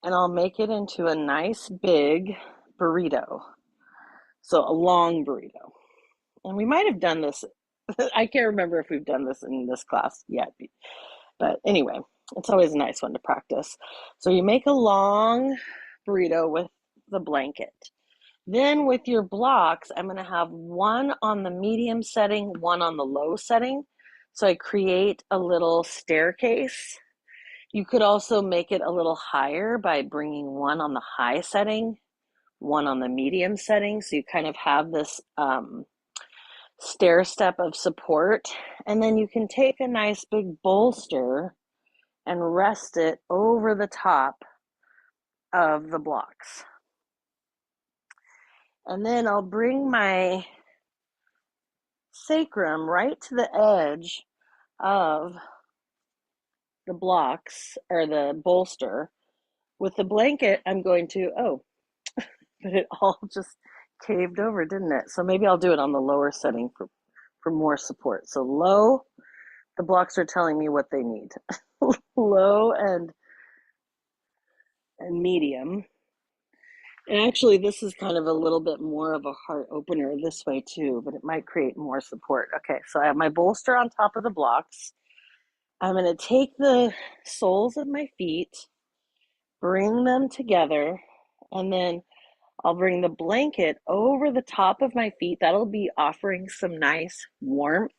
and I'll make it into a nice big burrito. So a long burrito. And we might have done this. I can't remember if we've done this in this class yet. But anyway, it's always a nice one to practice. So you make a long burrito with the blanket. Then with your blocks, I'm going to have one on the medium setting, one on the low setting. So I create a little staircase. You could also make it a little higher by bringing one on the high setting, one on the medium setting. So you kind of have this stair step of support. And then you can take a nice big bolster and rest it over the top of the blocks. And then I'll bring my sacrum right to the edge of the blocks or the bolster. With the blanket, I'm going to, but it all just caved over, didn't it? So maybe I'll do it on the lower setting for more support. So low The blocks are telling me what they need. Low and medium. And actually, this is kind of a little bit more of a heart opener this way too, but it might create more support. Okay, so I have my bolster on top of the blocks. I'm going to take the soles of my feet, bring them together, and then I'll bring the blanket over the top of my feet. That'll be offering some nice warmth.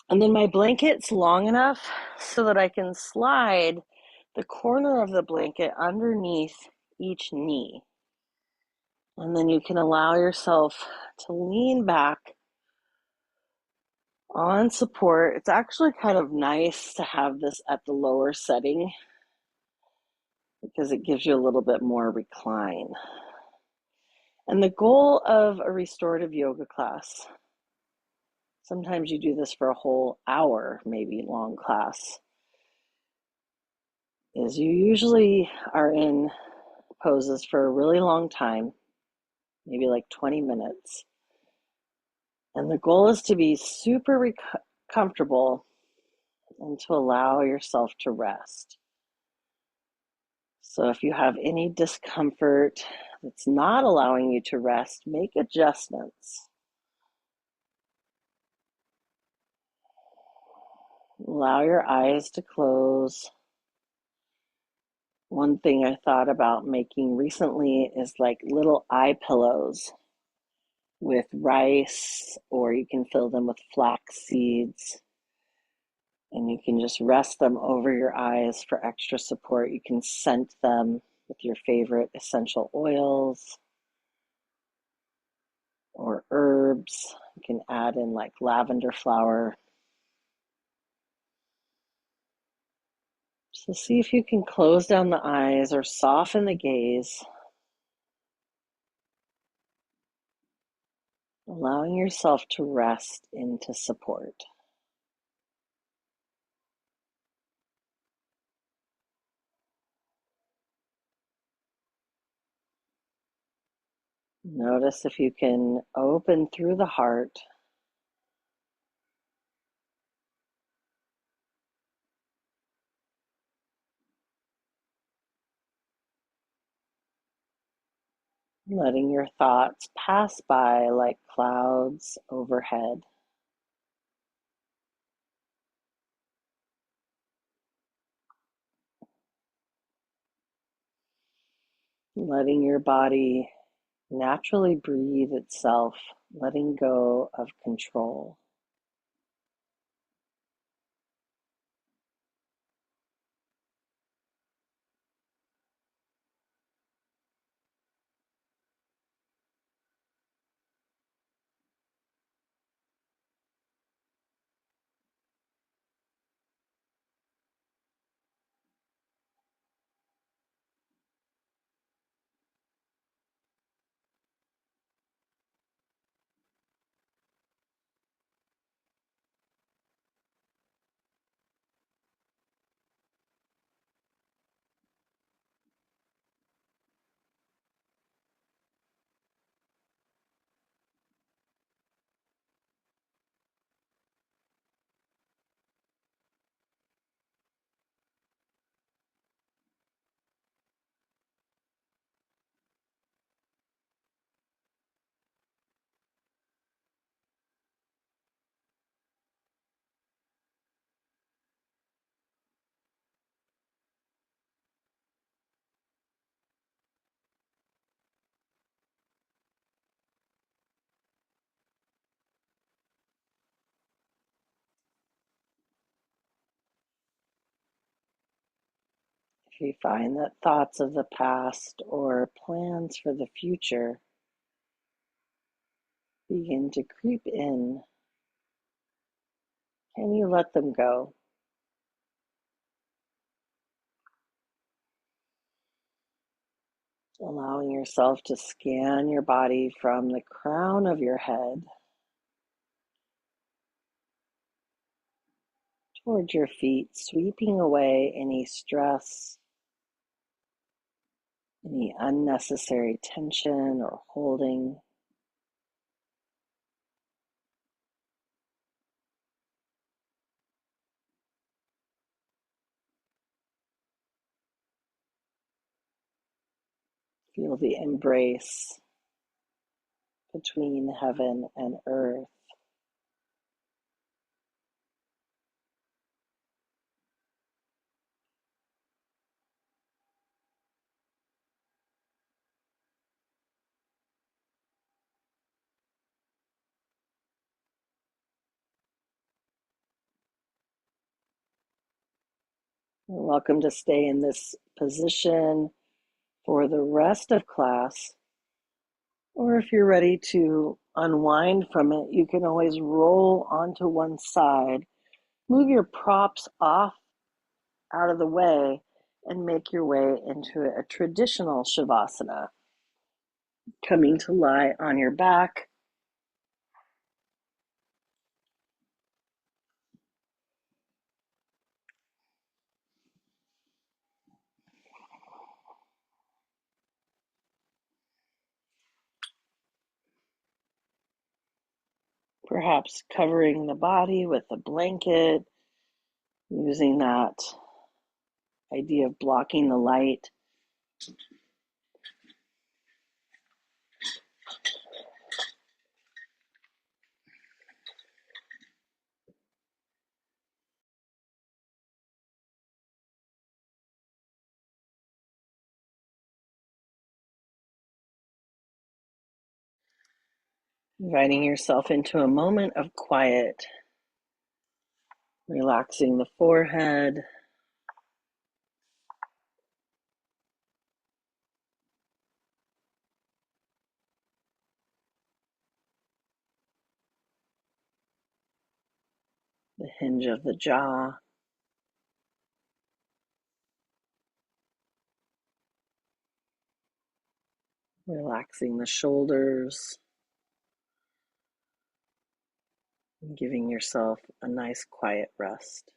And then my blanket's long enough so that I can slide the corner of the blanket underneath each knee. And then you can allow yourself to lean back on support. It's actually kind of nice to have this at the lower setting because it gives you a little bit more recline. And the goal of a restorative yoga class, sometimes you do this for a whole hour, maybe long class, is you usually are in poses for a really long time, maybe like 20 minutes. And the goal is to be super comfortable and to allow yourself to rest. So if you have any discomfort that's not allowing you to rest, make adjustments. Allow your eyes to close. One thing I thought about making recently is like little eye pillows with rice, or you can fill them with flax seeds. And you can just rest them over your eyes for extra support. You can scent them with your favorite essential oils or herbs. You can add in like lavender flower. So see if you can close down the eyes or soften the gaze, allowing yourself to rest into support. Notice if you can open through the heart. Letting your thoughts pass by like clouds overhead. Letting your body naturally breathe itself, letting go of control. If you find that thoughts of the past or plans for the future begin to creep in, can you let them go? Allowing yourself to scan your body from the crown of your head towards your feet, sweeping away any stress, any unnecessary tension or holding. Feel the embrace between heaven and earth. You're welcome to stay in this position for the rest of class. Or if you're ready to unwind from it, you can always roll onto one side, move your props off out of the way, and make your way into a traditional Shavasana. Coming to lie on your back, perhaps covering the body with a blanket, using that idea of blocking the light. Inviting yourself into a moment of quiet, relaxing the forehead, the hinge of the jaw, relaxing the shoulders, and giving yourself a nice quiet rest.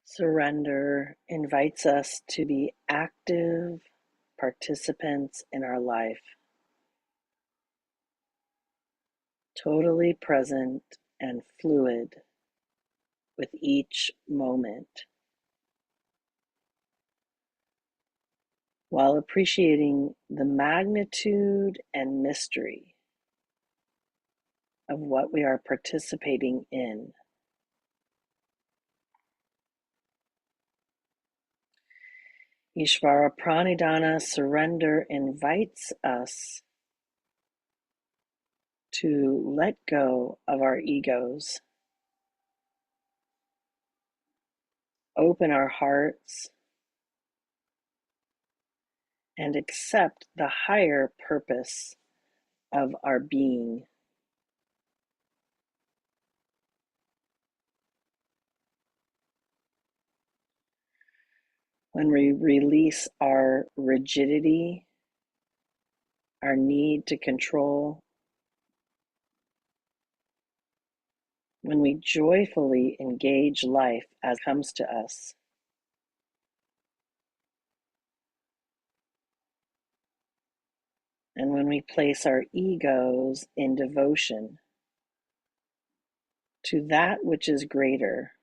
Surrender invites us to be active participants in our life. totally present and fluid with each moment, while appreciating the magnitude and mystery of what we are participating in. Ishvara Pranidhana surrender invites us to let go of our egos, open our hearts, and accept the higher purpose of our being. When we release our rigidity, our need to control, when we joyfully engage life as it comes to us, and when we place our egos in devotion to that which is greater,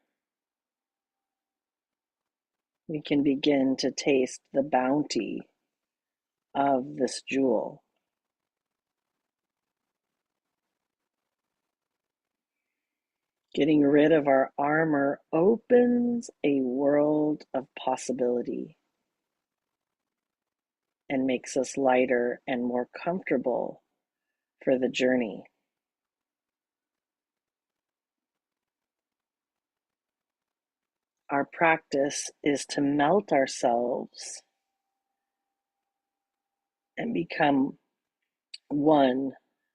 we can begin to taste the bounty of this jewel. Getting rid of our armor opens a world of possibility and makes us lighter and more comfortable for the journey. Our practice is to melt ourselves and become one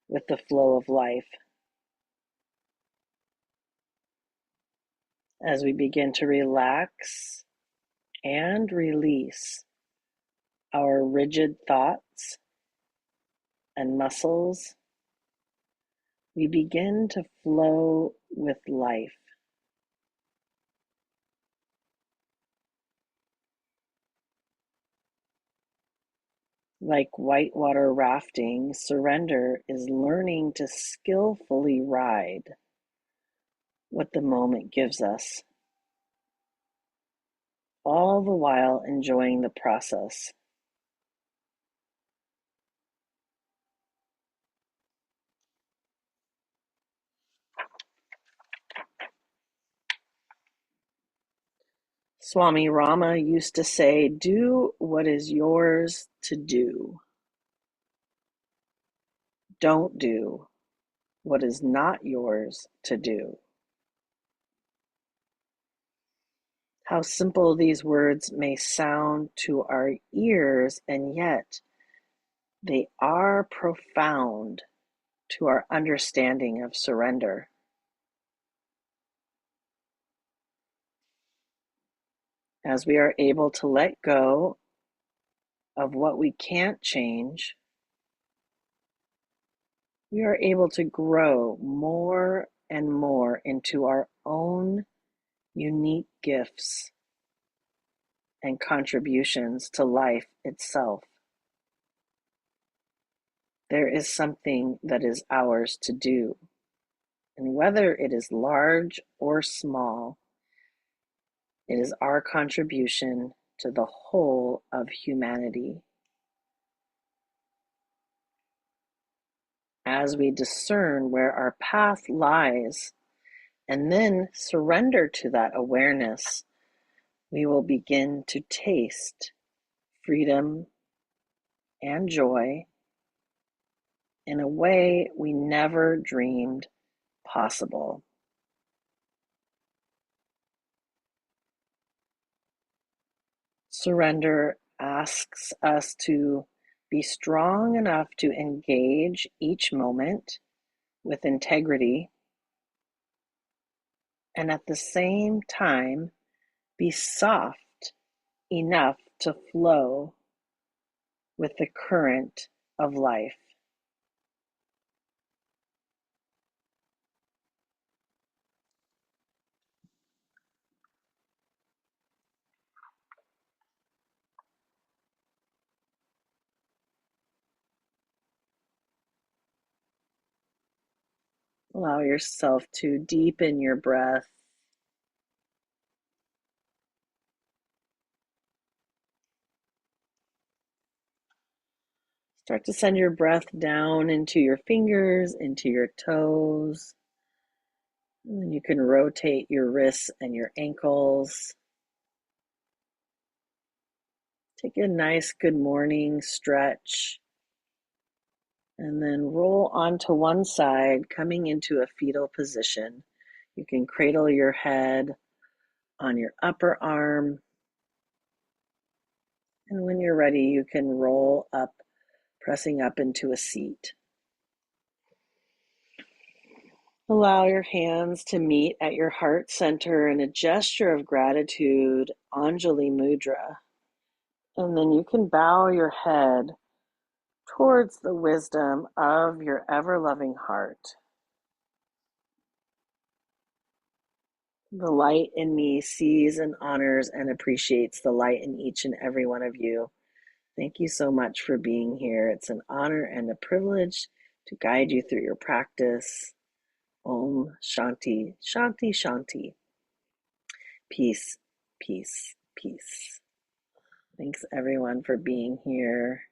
with the flow of life. As we begin to relax and release our rigid thoughts and muscles, we begin to flow with life. Like whitewater rafting, surrender is learning to skillfully ride what the moment gives us, all the while enjoying the process. Swami Rama used to say, "Do what is yours to do. Don't do what is not yours to do." How simple these words may sound to our ears, and yet they are profound to our understanding of surrender. As we are able to let go of what we can't change, we are able to grow more and more into our own unique gifts and contributions to life itself. There is something that is ours to do, and whether it is large or small, it is our contribution to the whole of humanity. As we discern where our path lies and then surrender to that awareness, we will begin to taste freedom and joy in a way we never dreamed possible. Surrender asks us to be strong enough to engage each moment with integrity, and at the same time be soft enough to flow with the current of life. Allow yourself to deepen your breath. Start to send your breath down into your fingers, into your toes. And then you can rotate your wrists and your ankles. Take a nice good morning stretch. And then roll onto one side, coming into a fetal position. You can cradle your head on your upper arm. And when you're ready, you can roll up, pressing up into a seat. Allow your hands to meet at your heart center in a gesture of gratitude, Anjali Mudra. And then you can bow your head towards the wisdom of your ever-loving heart. The light in me sees and honors and appreciates the light in each and every one of you. Thank you so much for being here. It's an honor and a privilege to guide you through your practice. Om Shanti, Shanti, Shanti. Peace, peace, peace. Thanks everyone for being here.